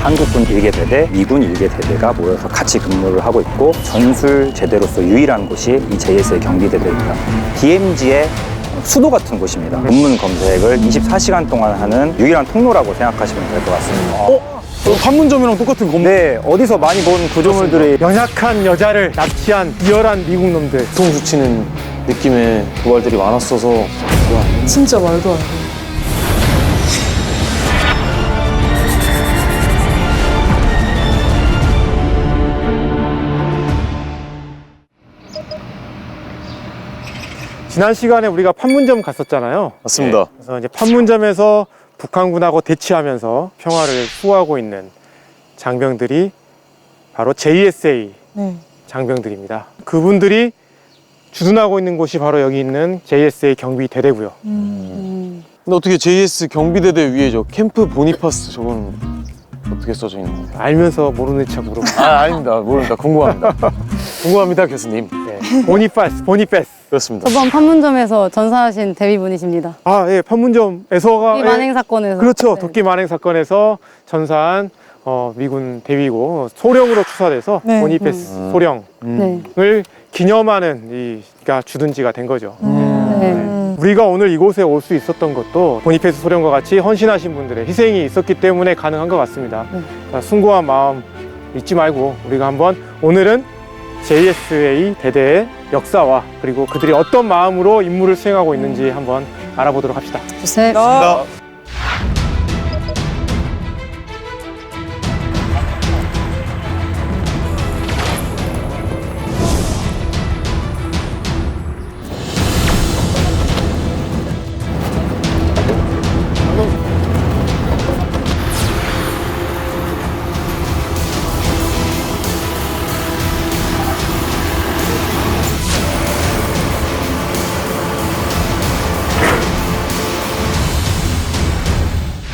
한국군 1개 대대, 미군 1개 대대가 모여서 같이 근무를 하고 있고 전술 제대로서 유일한 곳이 이 JSA 경비대대입니다. DMZ의 수도 같은 곳입니다. 검문 검색을 24시간 동안 하는 유일한 통로라고 생각하시면 될 것 같습니다. 판문점이랑 똑같은 건물. 네, 어디서 많이 본 구조물들이 연약한 여자를 납치한 비열한 미국 놈들. 뒤통수 느낌의 도발들이 많았어서 진짜 말도 안 돼. 지난 시간에 우리가 판문점 갔었잖아요. 맞습니다. 그래서 이제 판문점에서 북한군하고 대치하면서 평화를 수호하고 있는 장병들이 바로 JSA 네. 장병들입니다. 그분들이 주둔하고 있는 곳이 바로 여기 있는 JSA 경비대대고요. 근데 어떻게 JS 경비대대 위에 저 캠프 보니파스 저건 어떻게 써져 있는 거예요? 알면서 모르는 척 물어봐. 아닙니다. 모릅니다. 궁금합니다. 궁금합니다, 교수님. 네. 보니파스. 그렇습니다. 저번 판문점에서 전사하신 대위분이십니다. 아, 예, 판문점에서가 이 만행 사건에서. 그렇죠. 네. 도끼 만행 사건에서 전사한 미군 대위고 소령으로 추사돼서 네. 보니파스 소령을 네. 기념하는 이가 주둔지가 된 거죠. 네. 우리가 오늘 이곳에 올 수 있었던 것도 보니페스 소령과 같이 헌신하신 분들의 희생이 있었기 때문에 가능한 것 같습니다. 네. 자, 숭고한 마음 잊지 말고 우리가 한번 오늘은 JSA 대대의 역사와 그리고 그들이 어떤 마음으로 임무를 수행하고 있는지 한번 알아보도록 합시다. 셋.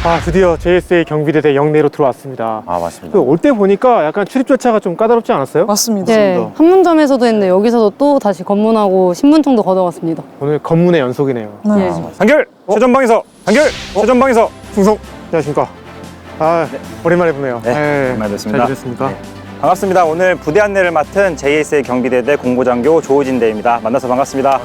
아, 드디어 JSA 경비대대 영내로 들어왔습니다. 아, 맞습니다. 올 때 보니까 약간 출입 절차가 좀 까다롭지 않았어요? 맞습니다. 네. 판문점에서도 했는데 여기서도 또 다시 검문하고 신분증도 걷어갔습니다. 오늘 검문의 연속이네요. 네. 예. 한결! 최전방에서! 한결! 최전방에서! 충성! 안녕하십니까. 아, 오랜만에 보네요. 네, 오랜만에 뵙습니다. 잘 지냈습니까? 네. 반갑습니다. 오늘 부대 안내를 맡은 JSA 경비대대 공보장교 조우진 대입니다. 만나서 반갑습니다.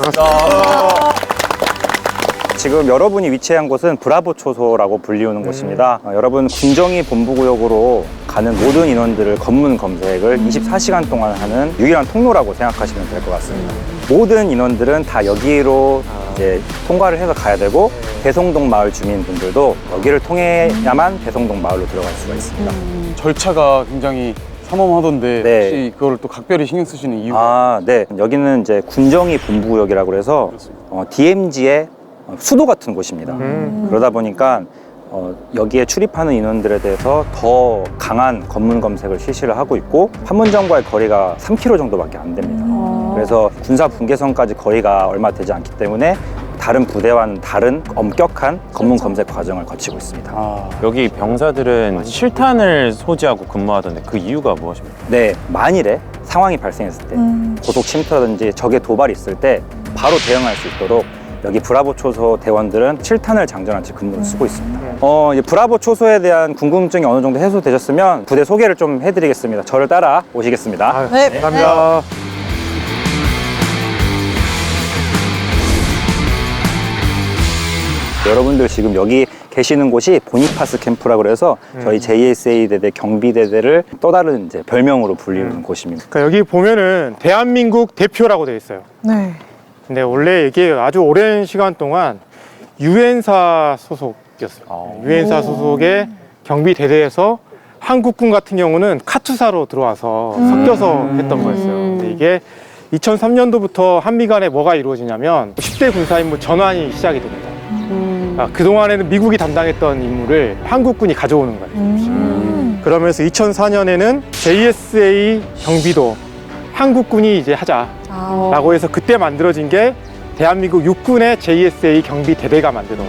지금 여러분이 위치한 곳은 브라보 초소라고 불리우는 곳입니다. 여러분 군정이 본부구역으로 가는 모든 인원들을 검문 검색을 24시간 동안 하는 유일한 통로라고 생각하시면 될 것 같습니다. 모든 인원들은 다 여기로 이제 통과를 해서 가야 되고 대성동 마을 주민분들도 여기를 통해야만 대성동 마을로 들어갈 수가 있습니다. 절차가 굉장히 삼엄하던데 네. 혹시 그걸 또 각별히 신경 쓰시는 이유가? 아, 네. 여기는 이제 군정이 본부구역이라고 해서 DMZ의 수도 같은 곳입니다. 그러다 보니까 여기에 출입하는 인원들에 대해서 더 강한 검문 검색을 실시를 하고 있고 판문점과의 거리가 3km 정도밖에 안 됩니다. 그래서 군사 분계선까지 거리가 얼마 되지 않기 때문에 다른 부대와는 다른 엄격한 검문 검색 과정을 거치고 있습니다. 여기 병사들은 실탄을 소지하고 근무하던데 그 이유가 무엇입니까? 네, 만일에 상황이 발생했을 때 고속 침투라든지 적의 도발이 있을 때 바로 대응할 수 있도록 여기 브라보 초소 대원들은 7탄을 장전한 채 근무를 쓰고 있습니다. 이제 브라보 초소에 대한 궁금증이 어느 정도 해소되셨으면 부대 소개를 좀 해드리겠습니다. 저를 따라 오시겠습니다. 아유, 네. 감사합니다. 여러분들 지금 여기 계시는 곳이 보니파스 캠프라고 해서 저희 JSA 대대 경비대대를 또 다른 이제 별명으로 불리는 곳입니다. 그러니까 여기 보면은 대한민국 대표라고 되어 있어요. 네. 근데 원래 이게 아주 오랜 시간 동안 유엔사 소속이었어요. 유엔사 소속의 경비대대에서 한국군 같은 경우는 카투사로 들어와서 섞여서 했던 거였어요. 근데 이게 2003년도부터 한미 간에 뭐가 이루어지냐면 10대 군사임무 전환이 시작이 됩니다. 그동안에는 미국이 담당했던 임무를 한국군이 가져오는 거예요. 그러면서 2004년에는 JSA 경비도 한국군이 이제 하자라고 해서 그때 만들어진 게 대한민국 육군의 JSA 경비대대가 만들어진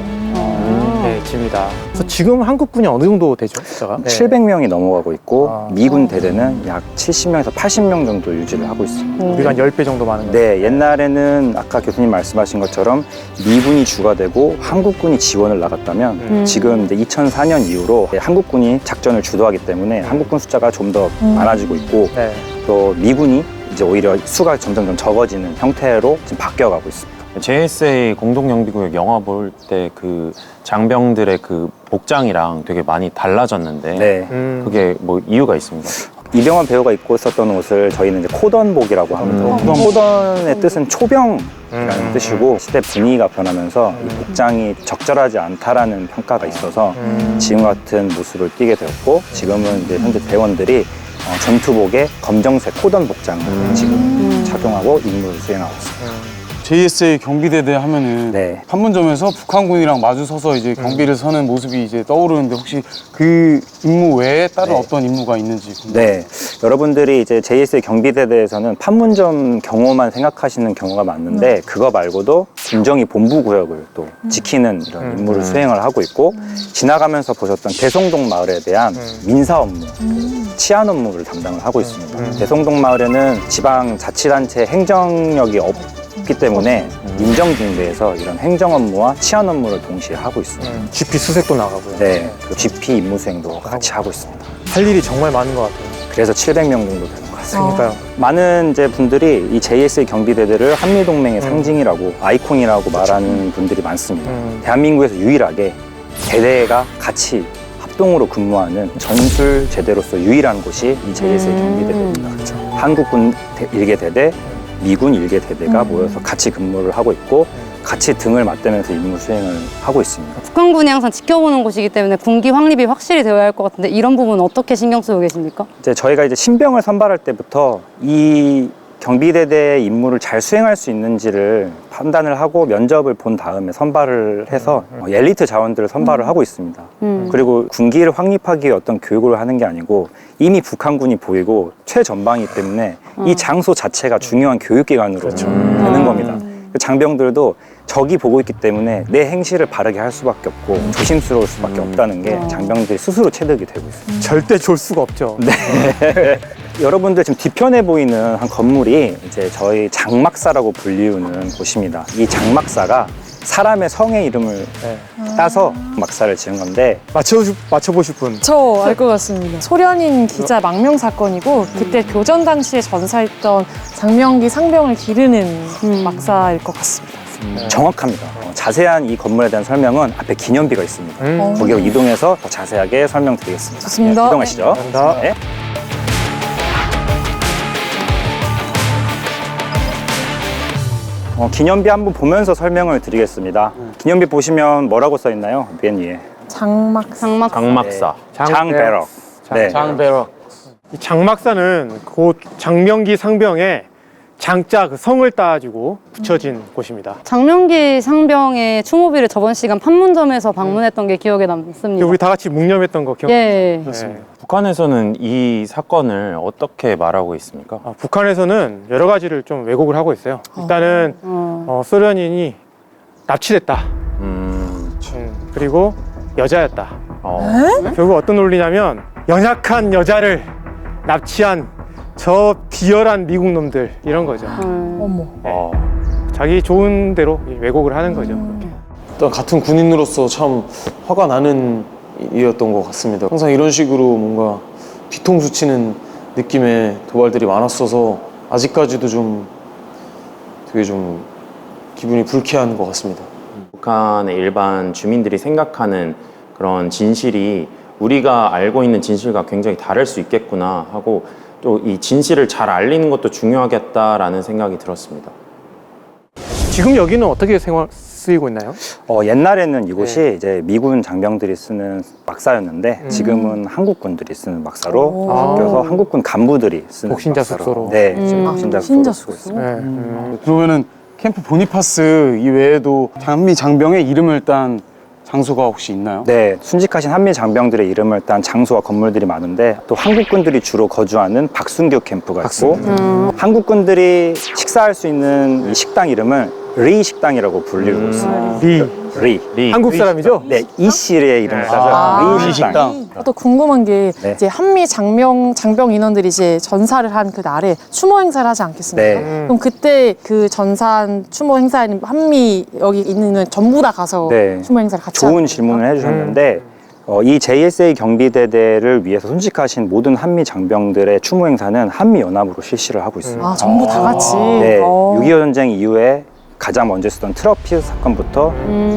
네, 집니다. 그래서 지금 한국군이 어느 정도 되죠? 숫자가? 네. 700명이 넘어가고 있고 아. 미군 대대는 약 70명에서 80명 정도 유지를 하고 있습니다. 우리가 한 10배 정도 많은 거예요. 네, 옛날에는 아까 교수님 말씀하신 것처럼 미군이 주가 되고 한국군이 지원을 나갔다면 지금 이제 2004년 이후로 한국군이 작전을 주도하기 때문에 한국군 숫자가 좀 더 많아지고 있고 네. 또 미군이 이제 오히려 수가 점점 좀 적어지는 형태로 지금 바뀌어가고 있습니다. JSA 공동경비구역 영화 볼 때 그 장병들의 그 복장이랑 되게 많이 달라졌는데 네. 그게 뭐 이유가 있습니까? 이병헌 배우가 입고 있었던 옷을 저희는 이제 코던복이라고 합니다. 코던의 뜻은 초병이라는 뜻이고 시대 분위기가 변하면서 이 복장이 적절하지 않다라는 평가가 있어서 지금 같은 모습을 띠게 되었고 지금은 이제 현재 대원들이 전투복에 검정색 코던 복장을 지금 착용하고 임무를 수행하고 있습니다. JSA 경비대대 하면은 네. 판문점에서 북한군이랑 마주서서 이제 경비를 서는 모습이 이제 떠오르는데 혹시 그 임무 외에 다른 네. 어떤 임무가 있는지 궁금해요. 네, 여러분들이 이제 JSA 경비대대에서는 판문점 경호만 생각하시는 경우가 많은데 그거 말고도 군정이 본부 구역을 또 지키는 이런 임무를 수행을 하고 있고 지나가면서 보셨던 대성동 마을에 대한 민사 업무, 치안 업무를 담당을 하고 있습니다. 대성동 마을에는 지방 자치단체 행정력이 없기 때문에 민정중대에서 이런 행정 업무와 치안 업무를 동시에 하고 있습니다. GP 수색도 나가고요. 네, 그 GP 임무 수행도 같이 하고 있습니다. 할 일이 정말 많은 것 같아요. 그래서 700명 정도 되는 것 같습니다. 그러니까요. 많은 이제 분들이 이 JSA 경비대대를 한미동맹의 상징이라고 아이콘이라고 말하는 분들이 많습니다. 대한민국에서 유일하게 대대가 같이 합동으로 근무하는 전술 제대로서 유일한 곳이 이 JSA 경비대대입니다. 한국군 1개 대대, 미군 1개 대대가 모여서 같이 근무를 하고 있고 같이 등을 맞대면서 임무 수행을 하고 있습니다. 북한군이 항상 지켜보는 곳이기 때문에 군기 확립이 확실히 되어야 할 것 같은데 이런 부분은 어떻게 신경 쓰고 계십니까? 이제 저희가 이제 신병을 선발할 때부터 이 경비대대의 임무를 잘 수행할 수 있는지를 판단을 하고 면접을 본 다음에 선발을 해서 엘리트 자원들을 선발을 하고 있습니다. 그리고 군기를 확립하기 위해 어떤 교육을 하는 게 아니고 이미 북한군이 보이고 최전방이기 때문에 이 장소 자체가 중요한 교육기관으로 되는 겁니다. 장병들도 적이 보고 있기 때문에 내 행실을 바르게 할 수밖에 없고 조심스러울 수밖에 없다는 게 장병들이 스스로 체득이 되고 있습니다. 절대 졸 수가 없죠. 네. 여러분들 지금 뒤편에 보이는 한 건물이 이제 저희 장막사라고 불리우는 곳입니다. 이 장막사가 사람의 성의 이름을 따서 막사를 지은 건데 맞춰보실 분. 저 알 것 같습니다. 소련인 기자 망명 사건이고 그때 교전 당시에 전사했던 장명기 상병을 기르는 막사일 것 같습니다. 정확합니다. 자세한 이 건물에 대한 설명은 앞에 기념비가 있습니다. 거기로 이동해서 더 자세하게 설명드리겠습니다. 좋습니다. 네, 이동하시죠. 감사합니다. 네. 기념비 한번 보면서 설명을 드리겠습니다. 기념비 보시면 뭐라고 써 있나요? 맨 위에. 장막사. 장막사. 장배럭. 네. 장배럭. 이 장막사는 곧 장명기 상병의 장자 그 성을 따가지고 붙여진 곳입니다. 장명기 상병의 추모비를 저번 시간 판문점에서 방문했던 게 기억에 남습니다. 우리 다 같이 묵념했던 거 기억나요? 예. 네. 북한에서는 이 사건을 어떻게 말하고 있습니까? 북한에서는 여러 가지를 좀 왜곡을 하고 있어요. 일단은 소련인이 납치됐다. 그리고 여자였다. 결국 어떤 논리냐면 연약한 여자를 납치한 저 비열한 미국 놈들 이런 거죠. 어머. 자기 좋은 대로 왜곡을 하는 거죠. 일단 같은 군인으로서 참 화가 나는 일이었던 것 같습니다. 항상 이런 식으로 뭔가 뒤통수 치는 느낌의 도발들이 많았어서 아직까지도 좀 되게 좀 기분이 불쾌한 것 같습니다. 북한의 일반 주민들이 생각하는 그런 진실이 우리가 알고 있는 진실과 굉장히 다를 수 있겠구나 하고 또 이 진실을 잘 알리는 것도 중요하겠다라는 생각이 들었습니다. 지금 여기는 어떻게 쓰이고 있나요? 옛날에는 이곳이 이제 미군 장병들이 쓰는 막사였는데 지금은 한국군들이 쓰는 막사로 바뀌어서 한국군 간부들이 쓰는 복신자 막사로. 숙소로. 네, 지금 복신자 숙소로 쓰고 있습니다. 네. 그러면은 캠프 보니파스 이외에도 한미 장병의 이름을 딴 장소가 혹시 있나요? 네, 순직하신 한미 장병들의 이름을 딴 장소와 건물들이 많은데 또 한국군들이 주로 거주하는 박순교 캠프가 있고 한국군들이 식사할 수 있는 이 식당 이름을 리 식당이라고 불리고 있습니다. 리. 한국 사람이죠? 네, 이씨의 이름을 따서 리 식당. 또 궁금한 게 네. 이제 한미 장병 인원들이 이제 전사를 한 그 날에 추모 행사를 하지 않겠습니까? 네. 그럼 그때 그 전산 추모 행사에는 한미 여기 있는 전부 다 가서 네. 추모 행사를 같이 좋은 하는 질문을 해주셨는데 이 JSA 경비대대를 위해서 순직하신 모든 한미 장병들의 추모 행사는 한미 연합으로 실시를 하고 있습니다. 아 전부 다 같이. 네, 어. 6.25 전쟁 이후에 가장 먼저 있었던 트러피 사건부터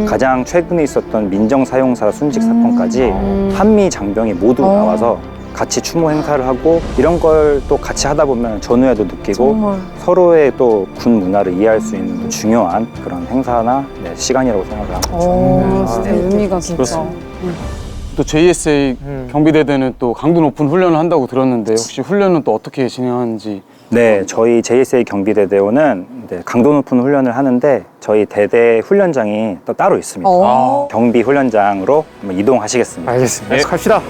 가장 최근에 있었던 민정 사용사 순직 사건까지 한미 장병이 모두 나와서 같이 추모 행사를 하고 이런 걸 또 같이 하다 보면 전후에도 느끼고 정말. 서로의 또 군 문화를 이해할 수 있는 중요한 그런 행사나 시간이라고 생각을 합니다. 진짜 의미가 진짜. 그렇습니다. 또 JSA 경비대대는 또 강도 높은 훈련을 한다고 들었는데 혹시 훈련은 또 어떻게 진행하는지. 네, 저희 JSA 경비대대원은 강도 높은 훈련을 하는데 저희 대대 훈련장이 또 따로 있습니다. 어. 경비 훈련장으로 한번 이동하시겠습니다. 알겠습니다. 계속 갑시다.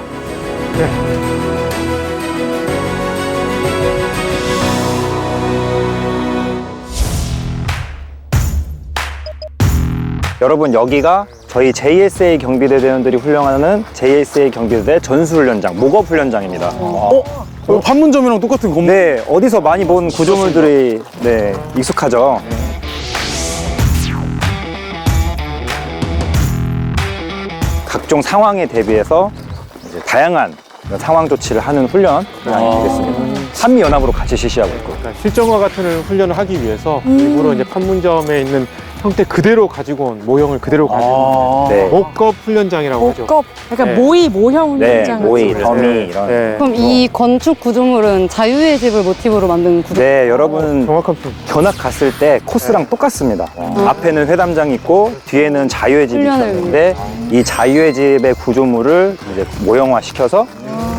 여러분 여기가 저희 JSA 경비대대원들이 훈련하는 JSA 경비대대 전수훈련장, 목업훈련장입니다. 판문점이랑 똑같은 건물. 네, 어디서 많이 본 구조물들이 익숙하죠. 각종 상황에 대비해서 이제 다양한 그런 상황 조치를 하는 훈련이 되겠습니다. 한미연합으로 같이 실시하고 있고. 그러니까 실전과 같은 훈련을 하기 위해서 일부러 이제 판문점에 있는 형태 그대로 가지고 온 모형을 그대로 가지고 온 네, 목겁 훈련장이라고 하죠. 목겁, 약간 네. 모의 모형 네, 훈련장. 모의, 같은 더미 네. 이런. 네. 그럼 이 건축 구조물은 자유의 집을 모티브로 만든 구조. 네, 여러분 정확한 표현. 견학 갔을 때 코스랑 똑같습니다. 앞에는 회담장이 있고 뒤에는 자유의 집이 훈련을 있었는데 이 자유의 집의 구조물을 이제 모형화 시켜서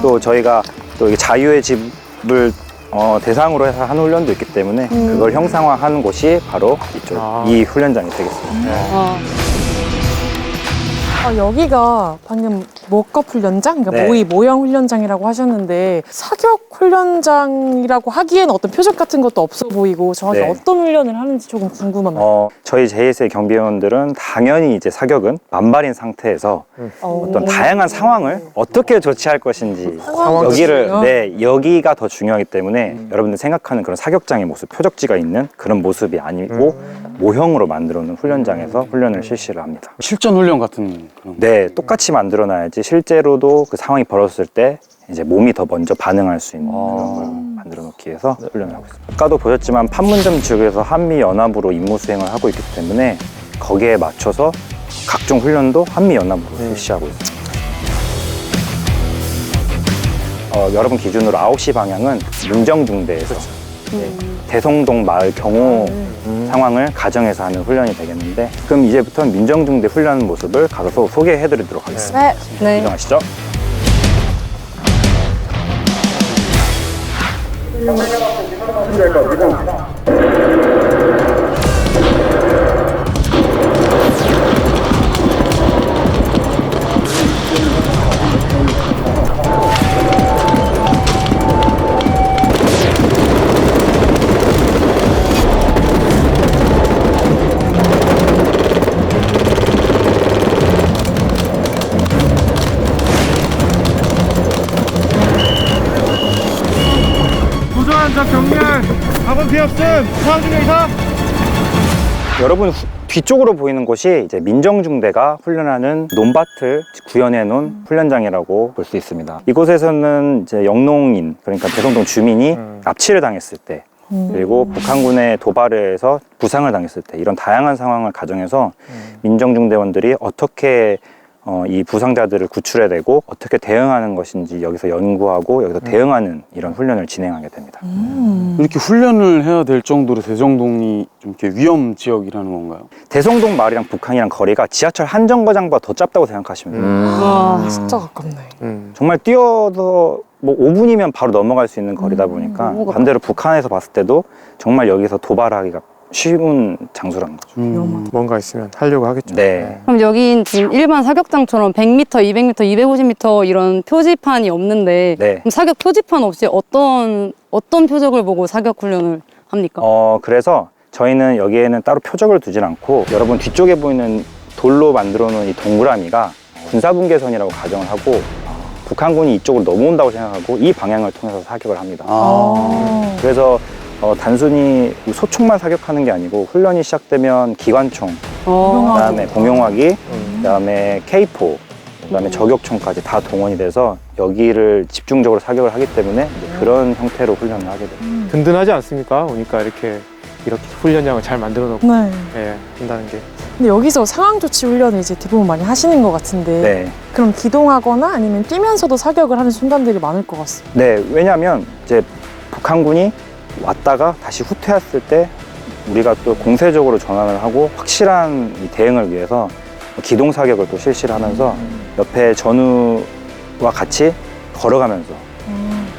또 저희가 또 이 자유의 집을 대상으로 해서 하는 훈련도 있기 때문에 그걸 형상화하는 곳이 바로 이쪽 이 훈련장이 되겠습니다. 어. 여기가 방금 목겁 훈련장, 그러니까 네. 모의 모형 훈련장이라고 하셨는데 사격 훈련장이라고 하기에는 어떤 표적 같은 것도 없어 보이고 정확히 네. 어떤 훈련을 하는지 조금 궁금합니다. 저희 JSA 경비원들은 당연히 이제 사격은 만발인 상태에서 어떤 다양한 상황을 어떻게 조치할 것인지 여기를 여기가 더 중요하기 때문에 여러분들 생각하는 그런 사격장의 모습, 표적지가 있는 그런 모습이 아니고 모형으로 만들어 놓은 훈련장에서 훈련을 실시를 합니다. 실전 훈련 같은 그런. 네, 똑같이 만들어놔야지 실제로도 그 상황이 벌어졌을 때 이제 몸이 더 먼저 반응할 수 있는 그런 걸 만들어 놓기 위해서 훈련을 하고 있습니다. 아까도 보셨지만 판문점 지역에서 한미 연합으로 임무 수행을 하고 있기 때문에 거기에 맞춰서 각종 훈련도 한미 연합으로 실시하고 있습니다. 여러분 기준으로 9시 방향은 문정중대에서 대성동 마을 경호 상황을 가정해서 하는 훈련이 되겠는데 그럼 이제부터는 민정중대 훈련 모습을 가서 소개해드리도록 하겠습니다. 네. 이동하시죠. 도전자 경렬 학원 비합승 수학중의 이상. 여러분 뒤쪽으로 보이는 곳이 이제 민정중대가 훈련하는 논밭을 구현해 놓은 훈련장이라고 볼 수 있습니다. 이곳에서는 이제 영농인 그러니까 대성동 주민이 납치를 당했을 때 그리고 북한군의 도발에 의해서 부상을 당했을 때 이런 다양한 상황을 가정해서 민정중대원들이 어떻게 이 부상자들을 구출해내고 어떻게 대응하는 것인지 여기서 연구하고 여기서 대응하는 이런 훈련을 진행하게 됩니다. 이렇게 훈련을 해야 될 정도로 대정동이 좀 이렇게 위험 지역이라는 건가요? 대성동 마을이랑 북한이랑 거리가 지하철 한 정거장보다 더 짧다고 생각하시면 돼요. 와. 진짜 가깝네. 정말 뛰어서 뭐 5분이면 바로 넘어갈 수 있는 거리다 보니까 반대로 북한에서 봤을 때도 정말 여기서 도발하기가 쉬운 장소라는 거죠. 뭔가 있으면 하려고 하겠죠. 네. 그럼 여긴 지금 일반 사격장처럼 100m, 200m, 250m 이런 표지판이 없는데 네. 그럼 사격 표지판 없이 어떤 표적을 보고 사격 훈련을 합니까? 그래서 저희는 여기에는 따로 표적을 두진 않고 여러분 뒤쪽에 보이는 돌로 만들어 놓은 이 동그라미가 군사분계선이라고 가정을 하고 북한군이 이쪽으로 넘어온다고 생각하고 이 방향을 통해서 사격을 합니다. 그래서 단순히 소총만 사격하는 게 아니고 훈련이 시작되면 기관총, 그다음에 공용화기, 그다음에 K4, 그다음에 저격총까지 다 동원이 돼서 여기를 집중적으로 사격을 하기 때문에 이제 그런 형태로 훈련을 하게 됩니다. 든든하지 않습니까? 오니까 이렇게 훈련장을 잘 만들어 놓고 네. 예, 한다는 게. 근데 여기서 상황 조치 훈련을 이제 대부분 많이 하시는 것 같은데 네. 그럼 기동하거나 아니면 뛰면서도 사격을 하는 순간들이 많을 것 같습니다. 네, 왜냐하면 이제 북한군이 왔다가 다시 후퇴했을 때 우리가 또 공세적으로 전환을 하고 확실한 이 대응을 위해서 기동 사격을 또 실시를 하면서 옆에 전우와 같이 걸어가면서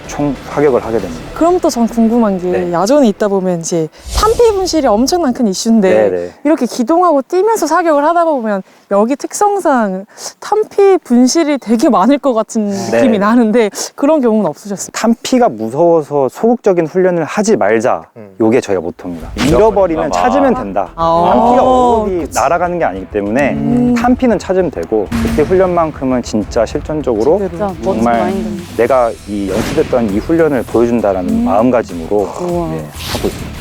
총 사격을 하게 됩니다. 그럼 또 전 궁금한 게 네. 야전에 있다 보면 이제 탄피 분실이 엄청난 큰 이슈인데 네, 네. 이렇게 기동하고 뛰면서 사격을 하다 보면 여기 특성상 탄피 분실이 되게 많을 것 같은 느낌이 나는데 그런 경우는 없으셨어요? 탄피가 무서워서 소극적인 훈련을 하지 말자. 요게 저희가 모토입니다. 잃어버리면 찾으면 된다. 탄피가 어디 날아가는 게 아니기 때문에 탄피는 찾으면 되고 그때 훈련만큼은 진짜 실전적으로 진짜 멋진 정말 마인드입니다. 내가 이 연습했던 이 훈련을 보여준다라는 마음가짐으로 우와. 네, 하고 있습니다.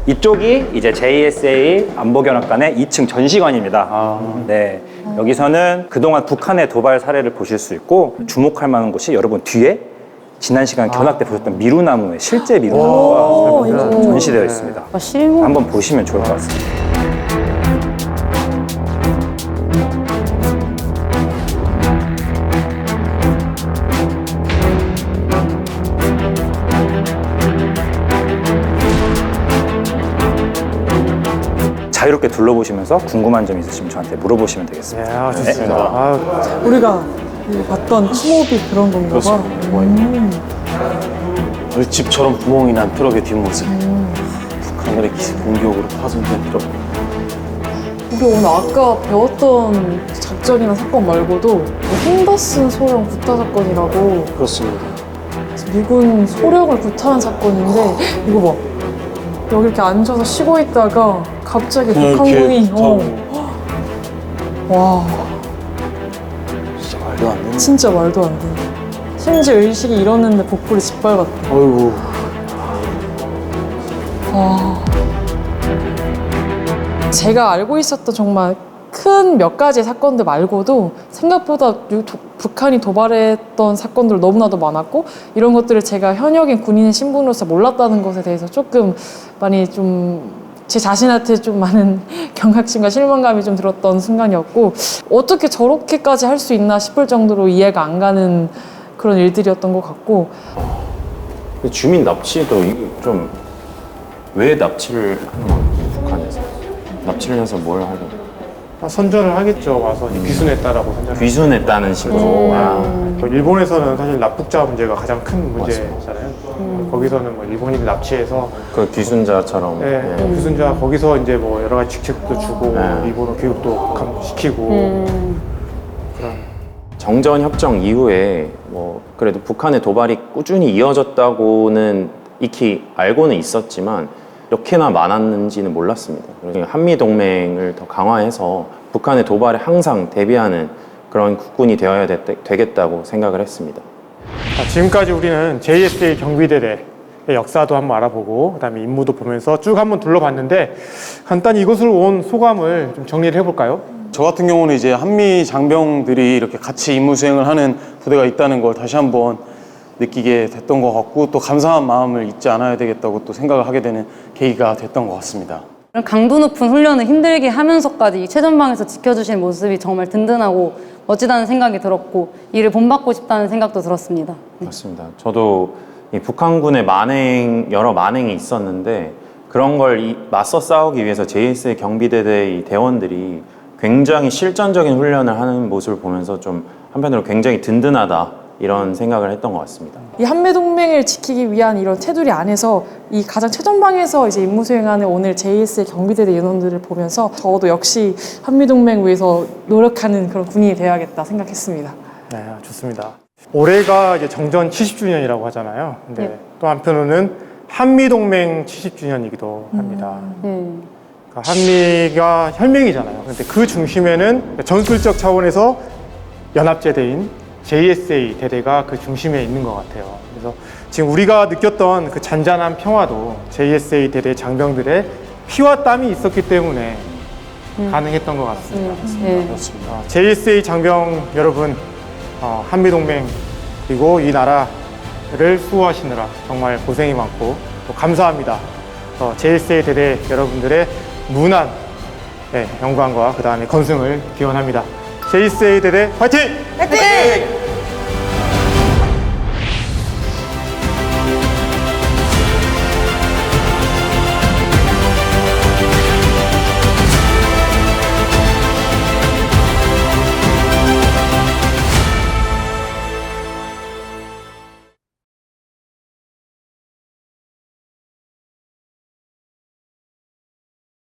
이쪽이 이제 JSA 안보견학관의 2층 전시관입니다. 네, 여기서는 그동안 북한의 도발 사례를 보실 수 있고 주목할 만한 곳이 여러분 뒤에 지난 시간 견학 때 보셨던 미루나무의 실제 미루나무가 전시되어 있습니다. 실무 한번 보시면 좋을 것 같습니다. 자유롭게 둘러보시면서 궁금한 점 있으시면 저한테 물어보시면 되겠습니다. 네, 좋습니다. 네. 아, 우리가 봤던 추모비 그런 건가 봐. 우리 집처럼 구멍이 난 트럭의 뒷모습. 북한군의 공격으로 파손된 트럭. 우리 오늘 아까 배웠던 작전이나 사건 말고도 핸더슨 소령 구타 사건이라고 그렇습니다. 미군 소령을 구타한 사건인데 이거 봐. 여기 이렇게 앉아서 쉬고 있다가 갑자기 그냥 북한군이 이렇게 와 진짜 말도 안 되네. 진짜 말도 안 돼. 심지어 의식이 잃었는데 복부를 짓밟았대. 아이고. 제가 알고 있었던 정말 큰 몇 가지 사건들 말고도 생각보다 북한이 도발했던 사건들 너무나도 많았고 이런 것들을 제가 현역인 군인의 신분으로서 몰랐다는 것에 대해서 조금 많이 좀 제 자신한테 좀 많은 경각심과 실망감이 좀 들었던 순간이었고 어떻게 저렇게까지 할 수 있나 싶을 정도로 이해가 안 가는 그런 일들이었던 것 같고 주민 납치도 좀 왜 납치를 하는 거예요? 북한에서 납치를 해서 뭘 하고 선전을 하겠죠. 와서 귀순했다라고 선전을. 귀순했다는 식으로 일본에서는 사실 납북자 문제가 가장 큰 문제잖아요. 거기서는 뭐 일본인들 납치해서 그 귀순자처럼 네, 예. 귀순자 거기서 이제 뭐 여러 가지 직책도 주고 네. 일본어 교육도 시키고 그런. 정전 협정 이후에 뭐 그래도 북한의 도발이 꾸준히 이어졌다고는 익히 알고는 있었지만 이렇게나 많았는지는 몰랐습니다. 그래서 한미 동맹을 더 강화해서 북한의 도발에 항상 대비하는 그런 국군이 되어야 되겠다고 생각을 했습니다. 자, 지금까지 우리는 JSA 경비대대의 역사도 한번 알아보고 그다음에 임무도 보면서 쭉 한번 둘러봤는데 간단히 이곳을 온 소감을 좀 정리를 해볼까요? 저 같은 경우는 이제 한미 장병들이 이렇게 같이 임무 수행을 하는 부대가 있다는 걸 다시 한번 느끼게 됐던 것 같고 또 감사한 마음을 잊지 않아야 되겠다고 또 생각을 하게 되는 계기가 됐던 것 같습니다. 강도 높은 훈련을 힘들게 하면서까지 이 최전방에서 지켜주신 모습이 정말 든든하고 멋지다는 생각이 들었고 이를 본받고 싶다는 생각도 들었습니다. 맞습니다. 저도 이 북한군의 여러 만행이 있었는데 그런 걸 맞서 싸우기 위해서 JSA 경비대대 이 대원들이 굉장히 실전적인 훈련을 하는 모습을 보면서 좀 한편으로 굉장히 든든하다 이런 생각을 했던 것 같습니다. 이 한미동맹을 지키기 위한 이런 테두리 안에서 이 가장 최전방에서 이제 임무 수행하는 오늘 JSA 경비대대 인원들을 보면서 저도 역시 한미동맹 위해서 노력하는 그런 군인이 되어야겠다 생각했습니다. 네, 좋습니다. 올해가 이제 정전 70주년이라고 하잖아요. 근데 네. 또 한편으로는 한미동맹 70주년이기도 합니다. 그러니까 한미가 혈맹이잖아요. 근데 그 중심에는 전술적 차원에서 연합제대인 JSA 대대가 그 중심에 있는 것 같아요. 그래서 지금 우리가 느꼈던 그 잔잔한 평화도 JSA 대대 장병들의 피와 땀이 있었기 때문에 가능했던 것 같습니다. 네. JSA 장병 여러분, 한미동맹 그리고 이 나라를 수호하시느라 정말 고생이 많고 또 감사합니다. JSA 대대 여러분들의 무난 영광과 그 다음에 건승을 기원합니다. JSA 대대 화이팅! 화이팅!